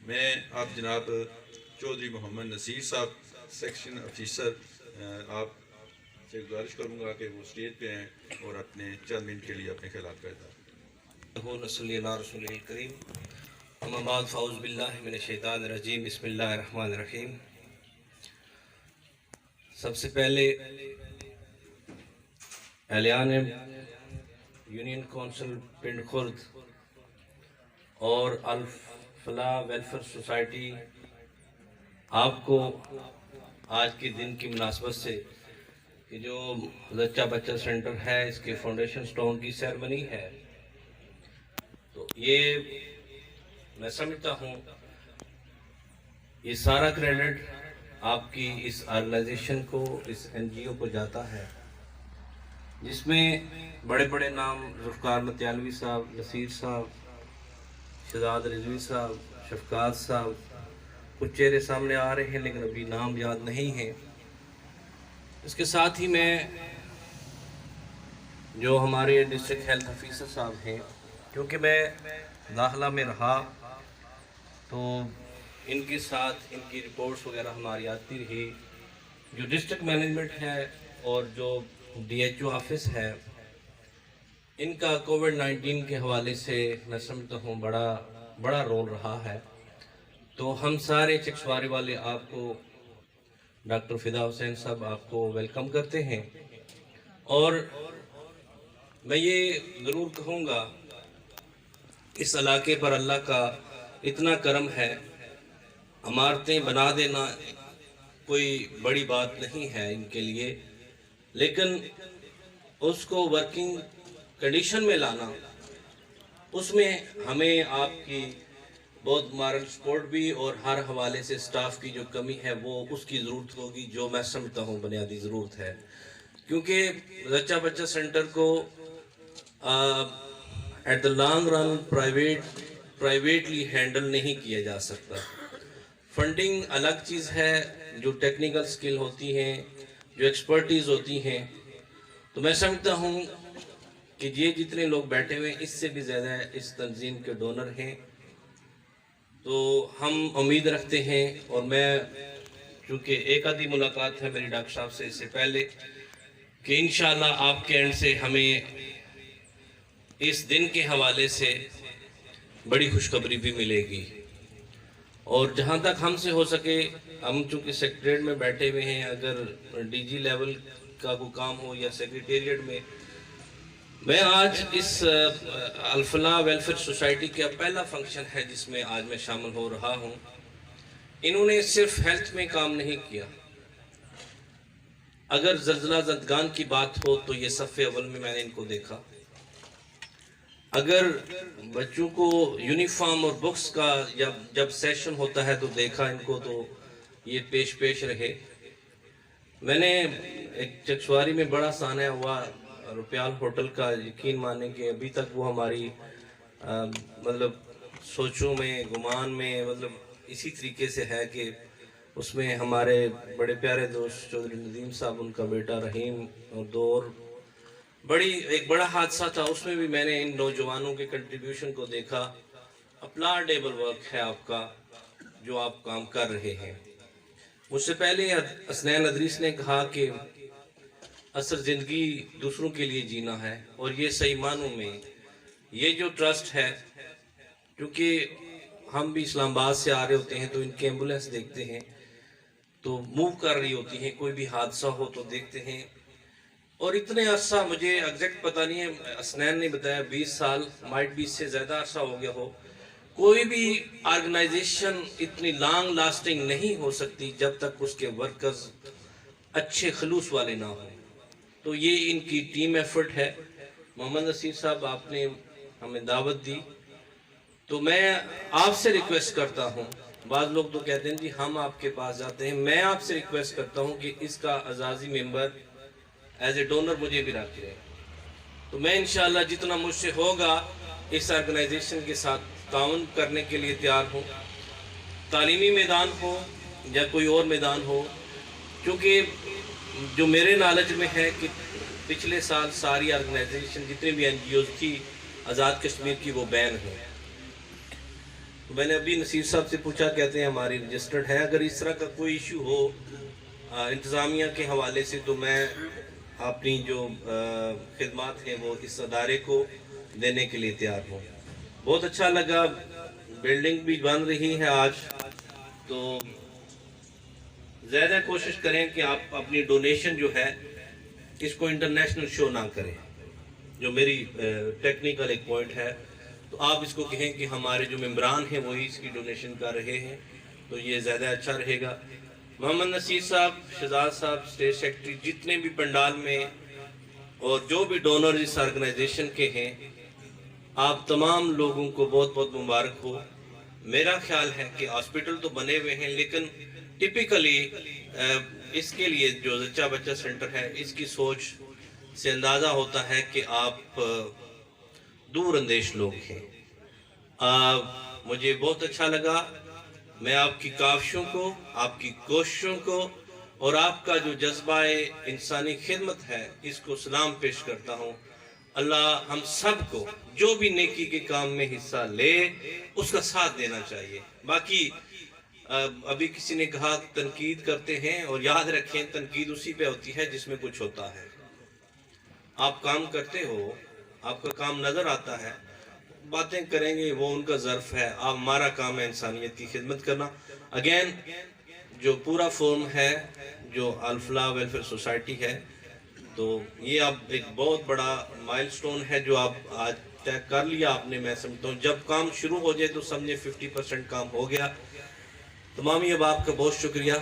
میں آپ جناب چودھری محمد نصیر صاحب سیکشن آفیسر آپ سے گزارش کروں گا کہ وہ اسٹیج پہ ہیں اور اپنے چند منٹ کے لیے اپنے خیالات کا اظہار نصلی اللہ رسول کریم اما بعد فاعوذ باللہ من الشیطان الرجیم بسم اللہ الرحمن الرحیم۔ سب سے پہلے اہلیان یونین کونسل پنڈ خرد اور الفلاح ویلفیئر سوسائٹی آپ کو آج کے دن کی مناسبت سے کہ جو زچہ بچہ سینٹر ہے اس کے فاؤنڈیشن سٹون کی سیرمنی ہے، تو یہ میں سمجھتا ہوں یہ سارا کریڈٹ آپ کی اس آرگنائزیشن کو، اس این جی او کو جاتا ہے، جس میں بڑے بڑے نام ذوالفقار متیالوی صاحب، نصیر صاحب، شہزاد رضوی صاحب، شفقات صاحب، کچھ چہرے سامنے آ رہے ہیں لیکن ابھی نام یاد نہیں ہیں۔ اس کے ساتھ ہی میں جو ہمارے ڈسٹرکٹ ہیلتھ آفیسر صاحب ہیں، کیونکہ میں داخلہ میں رہا تو ان کے ساتھ ان کی رپورٹس وغیرہ ہماری آتی رہی۔ جو ڈسٹرکٹ مینجمنٹ ہے اور جو ڈی ایچ او آفس ہے، ان کا کووڈ-19 کے حوالے سے میں سمجھتا ہوں بڑا رول رہا ہے۔ تو ہم سارے چکسوارے والے آپ کو، ڈاکٹر فدا حسین صاحب آپ کو ویلکم کرتے ہیں، اور میں یہ ضرور کہوں گا اس علاقے پر اللہ کا اتنا کرم ہے، عمارتیں بنا دینا کوئی بڑی بات نہیں ہے ان کے لیے، لیکن اس کو ورکنگ کنڈیشن میں لانا، اس میں ہمیں آپ کی بہت مارل سپورٹ بھی اور ہر حوالے سے سٹاف کی جو کمی ہے وہ اس کی ضرورت ہوگی، جو میں سمجھتا ہوں بنیادی ضرورت ہے، کیونکہ زچہ بچہ سینٹر کو at the long run privately handle نہیں کیا جا سکتا۔ فنڈنگ الگ چیز ہے، جو ٹیکنیکل سکل ہوتی ہیں، جو ایکسپرٹیز ہوتی ہیں، تو میں سمجھتا ہوں کہ یہ جتنے لوگ بیٹھے ہوئے اس سے بھی زیادہ اس تنظیم کے ڈونر ہیں، تو ہم امید رکھتے ہیں، اور میں چونکہ ایک آدھی ملاقات ہے میری ڈاکٹر صاحب سے اس سے پہلے، کہ انشاءاللہ آپ کے اینڈ سے ہمیں اس دن کے حوالے سے بڑی خوشخبری بھی ملے گی، اور جہاں تک ہم سے ہو سکے، ہم چونکہ سیکریٹریٹ میں بیٹھے ہوئے ہیں، اگر ڈی جی لیول کا کوئی کام ہو یا سیکریٹریٹ میں آج اس الفلاح ویلفیئر سوسائٹی کا پہلا فنکشن ہے جس میں آج میں شامل ہو رہا ہوں۔ انہوں نے صرف ہیلتھ میں کام نہیں کیا، اگر زلزلہ زدگان کی بات ہو تو یہ صف اول میں نے ان کو دیکھا، اگر بچوں کو یونیفارم اور بکس کا جب سیشن ہوتا ہے تو دیکھا ان کو، تو یہ پیش رہے۔ میں نے ایک چکسواری میں بڑا سانحہ ہوا روپیال ہوٹل کا، یقین مانے کہ ابھی تک وہ ہماری مطلب سوچوں میں، گمان میں، مطلب اسی طریقے سے ہے کہ اس میں ہمارے بڑے پیارے دوست چودھری ندیم صاحب، ان کا بیٹا رحیم، اور دو ایک بڑا حادثہ تھا، اس میں بھی میں نے ان نوجوانوں کے کنٹریبیوشن کو دیکھا۔ اپلارڈیبل ورک ہے آپ کا جو آپ کام کر رہے ہیں۔ مجھ سے پہلے حسنین ادریس نے کہا کہ اصل زندگی دوسروں کے لیے جینا ہے، اور یہ صحیح معنوں میں یہ جو ٹرسٹ ہے، کیونکہ ہم بھی اسلام آباد سے آ رہے ہوتے ہیں تو ان کے ایمبولینس دیکھتے ہیں تو موو کر رہی ہوتی ہیں، کوئی بھی حادثہ ہو تو دیکھتے ہیں، اور اتنے عرصہ مجھے ایگزیکٹ پتہ نہیں ہے، حسنین نے بتایا 20 سال، مائٹ 20 سے زیادہ عرصہ ہو گیا ہو، کوئی بھی آرگنائزیشن اتنی لانگ لاسٹنگ نہیں ہو سکتی جب تک اس کے ورکرز اچھے خلوص والے نہ ہوں۔ تو یہ ان کی ٹیم ایفرٹ ہے۔ محمد نصیر صاحب، آپ نے ہمیں دعوت دی، تو میں آپ سے ریکویسٹ کرتا ہوں، بعض لوگ تو کہتے ہیں جی ہم آپ کے پاس جاتے ہیں، میں آپ سے ریکویسٹ کرتا ہوں کہ اس کا اعزازی ممبر ایز اے ڈونر مجھے بھی رکھ لیں، تو میں انشاءاللہ جتنا مجھ سے ہوگا اس آرگنائزیشن کے ساتھ تعاون کرنے کے لیے تیار ہوں، تعلیمی میدان ہو یا کوئی اور میدان ہو، کیونکہ جو میرے نالج میں ہے کہ پچھلے سال ساری آرگنائزیشن جتنے بھی این جی اوز تھی آزاد کشمیر کی وہ بین ہیں۔ میں نے ابھی نصیر صاحب سے پوچھا، کہتے ہیں ہماری رجسٹرڈ ہے. اگر اس طرح کا کوئی ایشو ہو انتظامیہ کے حوالے سے تو میں اپنی جو خدمات ہیں وہ اس ادارے کو دینے کے لیے تیار ہوں. بہت اچھا لگا. بلڈنگ بھی بن رہی ہے آج، تو زیادہ کوشش کریں کہ آپ اپنی ڈونیشن جو ہے اس کو انٹرنیشنل شو نہ کریں، جو میری ٹیکنیکل ایک پوائنٹ ہے. تو آپ اس کو کہیں کہ ہمارے جو ممبران ہیں وہی اس کی ڈونیشن کر رہے ہیں، تو یہ زیادہ اچھا رہے گا. محمد نصیر صاحب، شہزاد صاحب، اسٹیٹ سیکرٹری، جتنے بھی پنڈال میں اور جو بھی ڈونر اس آرگنائزیشن کے ہیں، آپ تمام لوگوں کو بہت بہت مبارک ہو. میرا خیال ہے کہ ہاسپٹل تو بنے ہوئے ہیں، لیکن ٹپیکلی اس کے لیے جو زچہ بچہ سینٹر ہے، اس کی سوچ سے اندازہ ہوتا ہے کہ آپ دور اندیش لوگ ہیں. مجھے بہت اچھا لگا. میں آپ کی کاوشوں کو، آپ کی کوششوں کو اور آپ کا جو جذبہ انسانی خدمت ہے اس کو سلام پیش کرتا ہوں. اللہ ہم سب کو جو بھی نیکی کے کام میں حصہ لے اس کا ساتھ دینا چاہیے. باقی ابھی کسی نے کہا تنقید کرتے ہیں، اور یاد رکھیں تنقید اسی پہ ہوتی ہے جس میں کچھ ہوتا ہے. آپ کام کرتے ہو، آپ کا کام نظر آتا ہے، باتیں کریں گے وہ ان کا ظرف ہے. آپ ہمارا کام ہے انسانیت کی خدمت کرنا. اگین جو پورا فورم ہے جو الفلاح ویلفیئر سوسائٹی ہے، تو یہ اب ایک بہت بڑا مائل سٹون ہے جو آپ آج طے کر لیا آپ نے. میں سمجھتا ہوں جب کام شروع ہو جائے تو سمجھے 50% کام ہو گیا. تمامی اب آپ کا بہت شکریہ.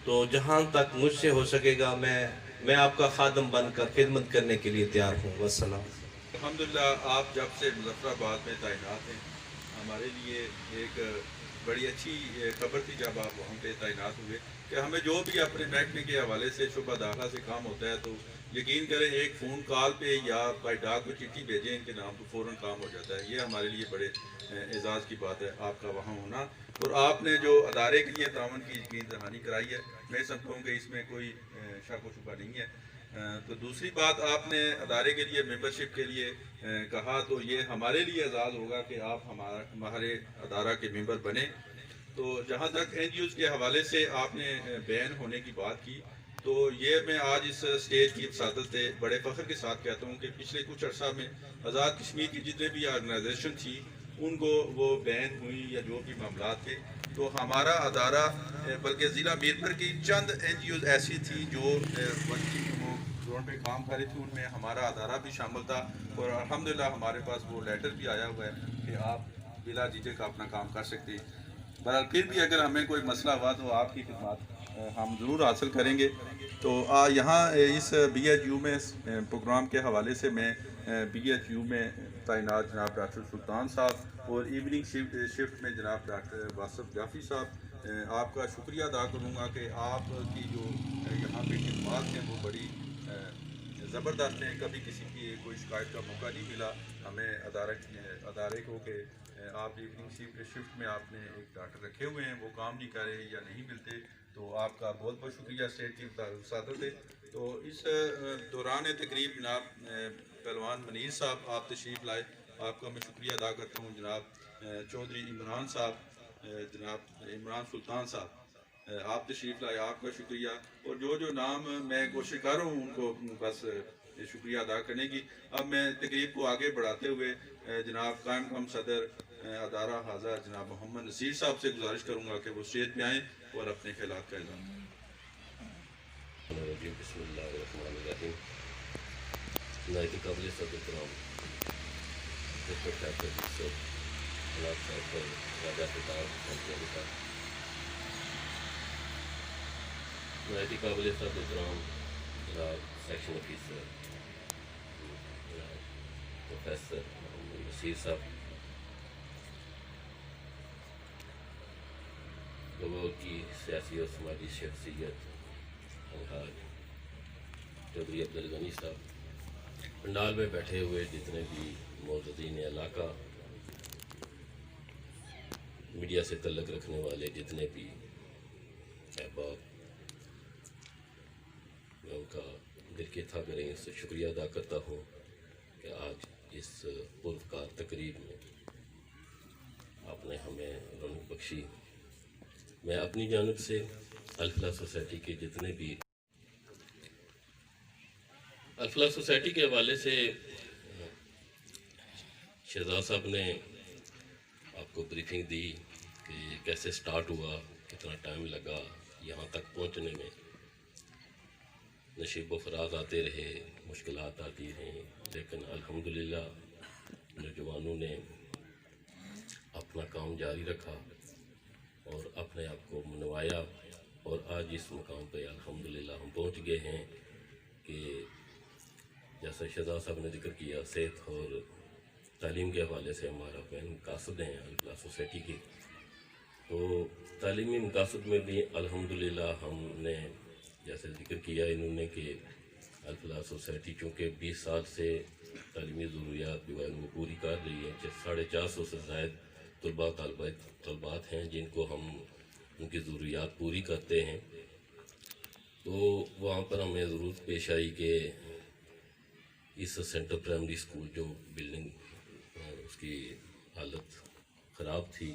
تو جہاں تک مجھ سے ہو سکے گا میں آپ کا خادم بن کر خدمت کرنے کے لیے تیار ہوں. والسلام. الحمدللہ آپ جب سے مظفر آباد میں تعینات ہیں، ہمارے لیے ایک بڑی اچھی خبر تھی جب آپ وہاں پہ تعینات ہوئے کہ ہمیں جو بھی اپنے محکمے کے حوالے سے شعبہ داخلہ سے کام ہوتا ہے تو یقین کریں ایک فون کال پہ یا بائی ڈاک کو چٹھی بھیجیں ان کے نام تو فوراً کام ہو جاتا ہے. یہ ہمارے لیے بڑے اعزاز کی بات ہے آپ کا وہاں ہونا، اور آپ نے جو ادارے کے لیے تعاون کی یقین دہانی کرائی ہے. میں سمجھتا ہوں کہ اس میں کوئی شک و شبہ نہیں ہے. تو دوسری بات آپ نے ادارے کے لیے ممبرشپ کے لیے کہا، تو یہ ہمارے لیے اعزاز ہوگا کہ آپ ہمارے ادارہ کے ممبر بنے. تو جہاں تک این جی اوز کے حوالے سے آپ نے بین ہونے کی بات کی، تو یہ میں آج اس سٹیج کی صدارت سے بڑے فخر کے ساتھ کہتا ہوں کہ پچھلے کچھ عرصہ میں آزاد کشمیر کی جتنے بھی آرگنائزیشن تھی ان کو وہ بین ہوئی یا جو بھی معاملات تھے، تو ہمارا ادارہ بلکہ ضلع میرپور کی چند این جی اوز ایسی تھی جو وہ زون پہ کام کر رہی تھی، ان میں ہمارا ادارہ بھی شامل تھا. اور الحمدللہ ہمارے پاس وہ لیٹر بھی آیا ہوا ہے کہ آپ بلا جھجک اپنا کام کر سکتے ہیں. بہرحال پھر بھی اگر ہمیں کوئی مسئلہ ہوا تو آپ کی خدمات ہم ضرور حاصل کریں گے. تو یہاں اس بی ایچ یو میں پروگرام کے حوالے سے میں بی ایچ یو میں تعینات جناب ڈاکٹر سلطان صاحب اور ایوننگ شفٹ میں جناب ڈاکٹر واصف جعفری صاحب آپ کا شکریہ ادا کروں گا کہ آپ کی جو یہاں پہ خدمات ہیں وہ بڑی زبردست ہیں. کبھی کسی کی کوئی شکایت کا موقع نہیں ملا ہمیں ادارے کو کہ آپ ایوننگ شفٹ میں آپ نے ایک ڈاکٹر رکھے ہوئے ہیں وہ کام نہیں کر رہے یا نہیں ملتے. تو آپ کا بہت بہت شکریہ اسٹیٹ کی صدارت ہے. تو اس دوران تقریب جناب پہلوان منیر صاحب آپ تشریف لائے، آپ کا میں شکریہ ادا کرتا ہوں. جناب چودھری عمران صاحب، جناب عمران سلطان صاحب آپ تشریف لائے، آپ کا شکریہ. اور جو نام میں کوشش کر رہا ہوں ان کو بس شکریہ ادا کرنے کی. اب میں تقریب کو آگے بڑھاتے ہوئے جناب قائم قام صدر ادارہ حاضر جناب محمد نصیر صاحب سے گزارش کروں گا کہ وہ اسٹیج پہ آئیں اور اپنے خیالات کا اعلان کریں. بسم اللہ الرحمن الرحیم. نہایت قابل احترام ڈاکٹر صاحب صاحب راجہ خطاب، نہایت قابل احترام جناب سیکشن آفیسر پروفیسر محمد نصیر صاحب، لوگوں کی سیاسی اور سماجی شخصیت الحاج چودھری عبدالغنی صاحب، پنڈال میں بیٹھے ہوئے جتنے بھی معززین علاقہ، میڈیا سے تعلق رکھنے والے جتنے بھی احباب، میں ان کا دل کے تھاگریں سے شکریہ ادا کرتا ہوں کہ آج اس پروکار تقریب میں آپ نے ہمیں رونق بخشی. میں اپنی جانب سے الفلاح سوسائٹی کے جتنے بھی الفلاح سوسائٹی کے حوالے سے شہزاد صاحب نے آپ کو بریفنگ دی کہ کیسے سٹارٹ ہوا, کتنا ٹائم لگا یہاں تک پہنچنے میں. نشیب و فراز آتے رہے, مشکلات آتی رہیں, لیکن الحمدللہ نوجوانوں نے اپنا کام جاری رکھا اور اپنے آپ کو منوایا, اور آج اس مقام پہ الحمدللہ ہم پہنچ گئے ہیں کہ جیسا شہزاد صاحب نے ذکر کیا, صحت اور تعلیم کے حوالے سے ہمارا مین مقاصد ہیں الفلاح سوسائٹی کی. تو تعلیمی مقاصد میں بھی الحمدللہ ہم نے جیسے ذکر کیا انہوں نے کہ الفلاح سوسائٹی چونکہ 20 سال سے تعلیمی ضروریات جو ہے وہ پوری کر رہی ہے. 450 سے زائد طلبات ہیں جن کو ہم ان کی ضروریات پوری کرتے ہیں. تو وہاں پر ہمیں ضرورت پیش آئی کہ اس سینٹر پرائمری اسکول جو بلڈنگ اس کی حالت خراب تھی,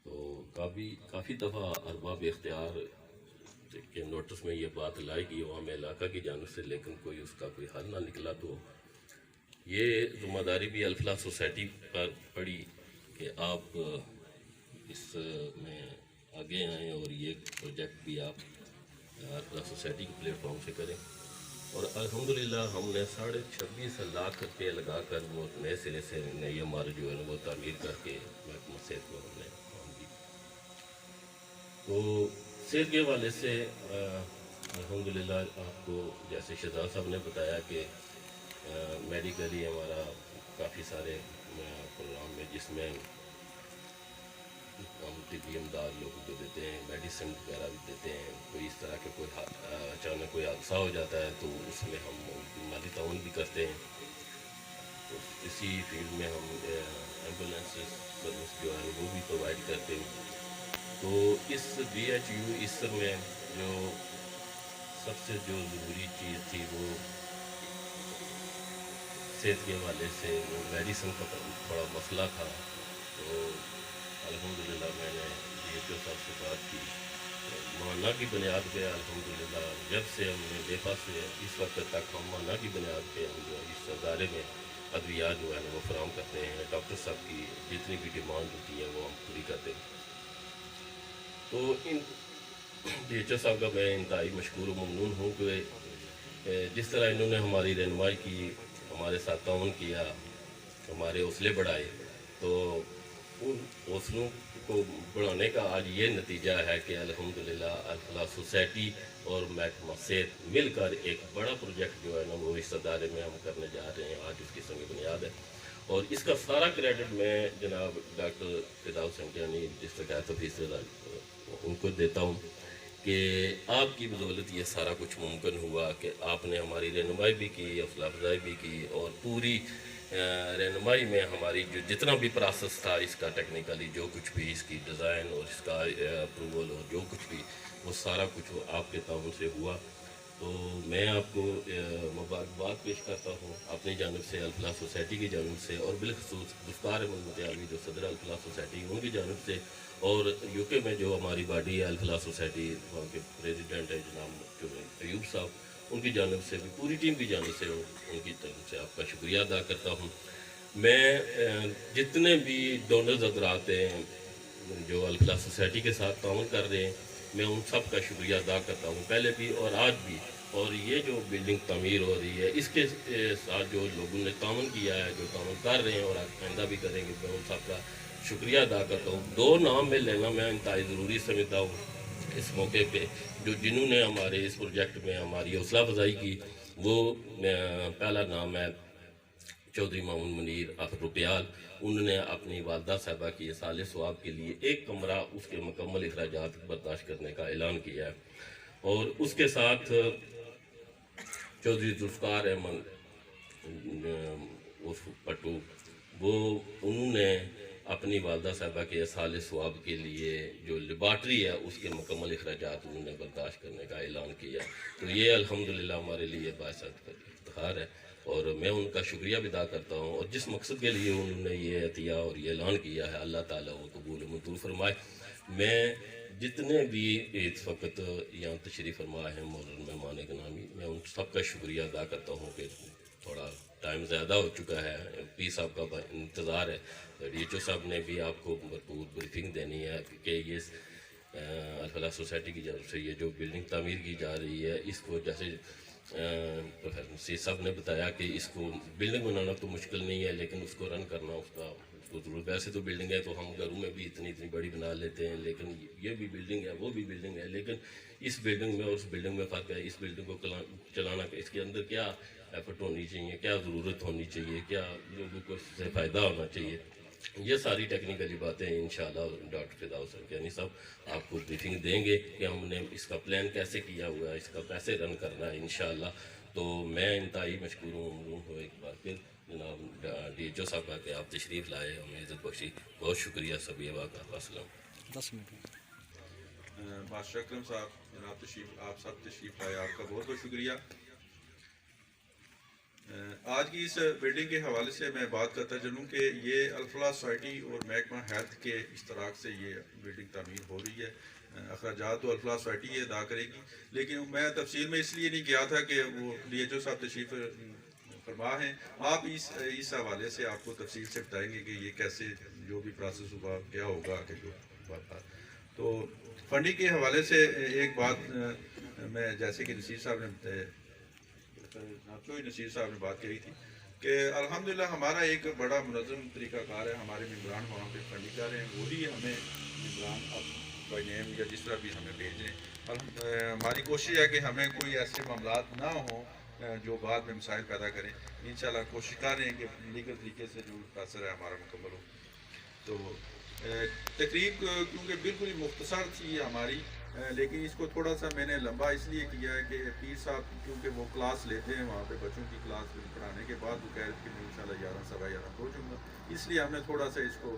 تو کافی دفعہ ارباب اختیار کے نوٹس میں یہ بات لائی گئی عوام علاقہ کی جانب سے, لیکن اس کا کوئی حل نہ نکلا. تو یہ ذمہ داری بھی الفلاح سوسائٹی پر پڑی کہ آپ اس میں آگے آئیں اور یہ پروجیکٹ بھی آپ الفلاح سوسائٹی کے پلیٹ فارم سے کریں. اور الحمدللہ ہم نے 26.5 لاکھ روپے لگا کر وہ نئے سرے سے نئی عمارت جو ہے نا وہ تعمیر کر کے محکمہ صحت کو ہم نے کام کی. تو صحت کے حوالے سے الحمدللہ آپ کو جیسے شہزاد صاحب نے بتایا کہ میڈیکلی ہمارا کافی سارے پروگرام میں جس میں ہم طبی امداد لوگوں کو دیتے ہیں, میڈیسن وغیرہ بھی دیتے ہیں. کوئی اس طرح کے اچانک کوئی حادثہ ہو جاتا ہے تو اس میں ہم مالی تعاون بھی کرتے ہیں. تو اسی فیلڈ میں ہم ایمبولینس سروس جو ہے وہ بھی پرووائڈ کرتے ہیں. تو اس BHU اسر میں جو سب سے جو ضروری چیز تھی وہ صحت کے حوالے سے وہ میڈیسن کا بڑا مسئلہ تھا. تو الحمدللہ میں نے DHO صاحب سے بات کی, ماہانہ کی بنیاد پہ الحمدللہ جب سے ہم نے دیپا سے اس وقت تک ہم ماہانہ کی بنیاد پہ ہم جو اس ادارے میں ادویات جو ہے وہ فراہم کرتے ہیں. ڈاکٹر صاحب کی جتنی بھی ڈیمانڈ ہوتی ہے وہ ہم پوری کرتے ہیں. تو DHO صاحب کا میں انتہائی مشکور و ممنون ہوں کہ جس طرح انہوں نے ہماری رہنمائی کی, ہمارے ساتھ تعاون کیا, ہمارے حوصلے بڑھائے. تو ان حوصلوں کو بڑھانے کا آج یہ نتیجہ ہے کہ الحمدللہ الفلاح سوسائٹی اور محکمہ صحت مل کر ایک بڑا پروجیکٹ جو ہے نا وہ اس ادارے میں ہم کرنے جا رہے ہیں. آج اس کی سنگ بنیاد ہے اور اس کا سارا کریڈٹ میں جناب ڈاکٹر فداء سنگیانی ڈسٹرکٹ ہیلتھ آفیسر ان کو دیتا ہوں کہ آپ کی بدولت یہ سارا کچھ ممکن ہوا کہ آپ نے ہماری رہنمائی بھی کی, حوصلہ افزائی بھی کی, اور پوری رہنمائی میں ہماری جو جتنا بھی پروسیس تھا اس کا ٹیکنیکلی جو کچھ بھی اس کی ڈیزائن اور اس کا اپروول اور جو کچھ بھی وہ سارا کچھ آپ کے تعاون سے ہوا. تو میں آپ کو مبارکباد پیش کرتا ہوں اپنی جانب سے, الفلاح سوسائٹی کی جانب سے, اور بالخصوص ذوالفقار احمد متعالی جو صدر الفلاح سوسائٹی ان کی جانب سے, اور UK میں جو ہماری باڈی ہے الفلاح سوسائٹی وہاں کے پریزیڈنٹ ہے جناب ایوب صاحب, ان کی جانب سے بھی پوری ٹیم کی جانب سے ان کی طرف سے آپ کا شکریہ ادا کرتا ہوں. میں جتنے بھی ڈونرز حضرات ہیں جو الفلاح سوسائٹی کے ساتھ تعاون کر رہے ہیں میں ان سب کا شکریہ ادا کرتا ہوں پہلے بھی اور آج بھی. اور یہ جو بلڈنگ تعمیر ہو رہی ہے اس کے ساتھ جو لوگوں نے تعاون کیا ہے, جو تعاون کر رہے ہیں اور آئندہ بھی کریں گے, میں ان سب کا شکریہ ادا کرتا ہوں. 2 نام میں لینا میں انتہائی ضروری سمجھتا ہوں اس موقع پہ جنہوں نے ہمارے اس پروجیکٹ میں ہماری حوصلہ افزائی کی. وہ پہلا نام ہے چودھری مامون منیر آف روپیال. انہوں نے اپنی والدہ صاحبہ کی اصالِ ثواب کے لیے 1 کمرہ اس کے مکمل اخراجات برداشت کرنے کا اعلان کیا ہے. اور اس کے ساتھ چودھری ذوالفقار احمد پٹو انہوں نے اپنی والدہ صاحبہ کے اصالِ ثواب کے لیے جو لیبارٹری ہے اس کے مکمل اخراجات انہوں نے برداشت کرنے کا اعلان کیا. تو یہ الحمدللہ ہمارے لیے باعث افتخار ہے. اور میں ان کا شکریہ بھی ادا کرتا ہوں، اور جس مقصد کے لیے انہوں نے یہ عطیہ اور یہ اعلان کیا ہے، اللہ تعالیٰ وہ قبول و منظور فرمائے۔ میں جتنے بھی اس وقت یہاں تشریف فرما ہیں مولانا مہمان گرامی، میں ان سب کا شکریہ ادا کرتا ہوں کہ تھوڑا ٹائم زیادہ ہو چکا ہے، پی صاحب کا انتظار ہے، ڈی ایچ او صاحب نے بھی آپ کو بھرپور بریفنگ دینی ہے کہ یہ الفلاح سوسائٹی کی جانب سے یہ جو بلڈنگ تعمیر کی جا رہی ہے، اس کو جیسے پروفیسر نصیر صاحب نے بتایا کہ اس کو بلڈنگ بنانا تو مشکل نہیں ہے، لیکن اس کو رن کرنا اس کو ضرورت۔ ویسے تو بلڈنگ ہے تو ہم گھروں میں بھی اتنی بڑی بنا لیتے ہیں، لیکن یہ بھی بلڈنگ ہے، وہ بھی بلڈنگ ہے، لیکن اس بلڈنگ میں اور اس بلڈنگ میں فرق ہے۔ اس بلڈنگ کو چلانا، اس کے اندر کیا ایفرٹ ہونی چاہیے، کیا ضرورت ہونی چاہیے، کیا لوگوں کو اس سے فائدہ ہونا چاہیے، یہ ساری ٹیکنیکلی باتیں انشاءاللہ ڈاکٹر فردوس حقانی صاحب آپ کو بریفنگ دیں گے کہ ہم نے اس کا پلان کیسے کیا ہوا ہے، اس کا کیسے رن کرنا ہے انشاءاللہ۔ تو میں انتہائی مشکور ہوں ایک بار پھر جناب ڈی ایچ او صاحب کا کہ آپ تشریف لائے، ہمیں عزت بخشی، بہت شکریہ سبھی کا۔ السلام۔ 10 منٹ۔ بادشاہ اکرم صاحب، جناب آپ سب تشریف لائے، آپ کا بہت بہت شکریہ۔ آج کی اس بلڈنگ کے حوالے سے میں بات کرتا چلوں کہ یہ الفلاح سوسائٹی اور محکمہ ہیلتھ کے اشتراک سے یہ بلڈنگ تعمیر ہو رہی ہے۔ اخراجات تو الفلاح سوسائٹی یہ ادا کرے گی، لیکن میں تفصیل میں اس لیے نہیں گیا تھا کہ وہ ڈی ایچ او صاحب تشریف فرما ہیں، آپ اس حوالے سے آپ کو تفصیل سے بتائیں گے کہ یہ کیسے جو بھی پروسیس ہوگا، کیا ہوگا کہ جو بات۔ تو فنڈنگ کے حوالے سے ایک بات میں جیسے کہ نصیر صاحب نے نصیر صاحب نے بات کہی تھی کہ الحمدللہ ہمارا ایک بڑا منظم طریقہ کار ہے، ہمارے ممبران وہاں پہ فنڈنگ کر رہے ہیں، وہی ہمیں ممبران اب بائی نیم یا جس طرح بھی ہمیں بھیجیں۔ ہماری کوشش ہے کہ ہمیں کوئی ایسے معاملات نہ ہوں جو بعد میں مسائل پیدا کریں۔ انشاءاللہ کوشش کر رہے ہیں کہ لیگل طریقے سے جو فیصلہ ہے ہمارا مکمل ہو۔ تو تقریب کیونکہ بالکل ہی مختصر تھی ہماری، لیکن اس کو تھوڑا سا میں نے لمبا اس لیے کیا ہے کہ پیر صاحب کیونکہ وہ کلاس لیتے ہیں وہاں پہ، بچوں کی کلاس پڑھانے کے بعد وہ کہہ رہے تھے کہ میں انشاءاللہ 11 سوا 11 پہنچوں گا، اس لیے ہم نے تھوڑا سا اس کو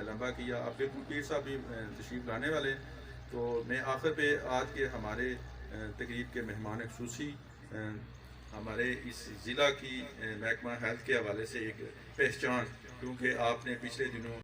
لمبا کیا۔ اب بالکل پیر صاحب بھی تشریف لانے والے ہیں، تو میں آخر پہ آج کے ہمارے تقریب کے مہمان خصوصی ہمارے اس ضلع کی محکمہ ہیلتھ کے حوالے سے ایک پہچان، کیونکہ آپ نے پچھلے دنوں